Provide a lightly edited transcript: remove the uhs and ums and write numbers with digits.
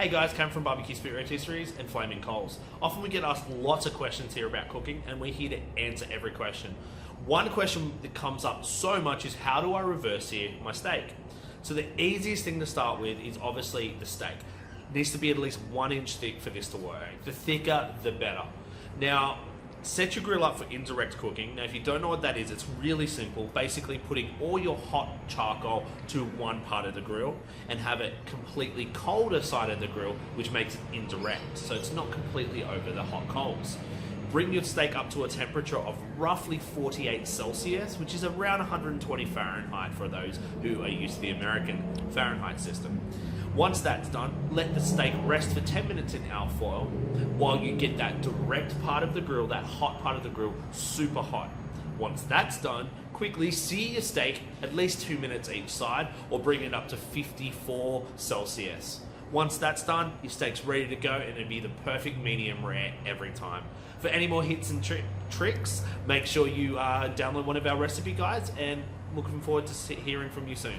Hey guys, Cam from Barbecue Spit Rotisseries and Flaming Coals. Often we get asked lots of questions here about cooking and we're here to answer every question. One question that comes up so much is how do I reverse sear my steak? So the easiest thing to start with is obviously the steak. It needs to be at least 1 inch thick for this to work. The thicker, the better. Now, set your grill up for indirect cooking. Now, if you don't know what that is, it's really simple. Basically putting all your hot charcoal to one part of the grill and have it completely colder side of the grill, which makes it indirect. So it's not completely over the hot coals. Bring your steak up to a temperature of roughly 48 Celsius, which is around 120 Fahrenheit for those who are used to the American Fahrenheit system. Once that's done, let the steak rest for 10 minutes in alfoil while you get that direct part of the grill, that hot part of the grill, super hot. Once that's done, quickly sear your steak at least 2 minutes each side or bring it up to 54 Celsius. Once that's done, your steak's ready to go and it'll be the perfect medium rare every time. For any more hits and tricks, make sure you download one of our recipe guides and looking forward to hearing from you soon.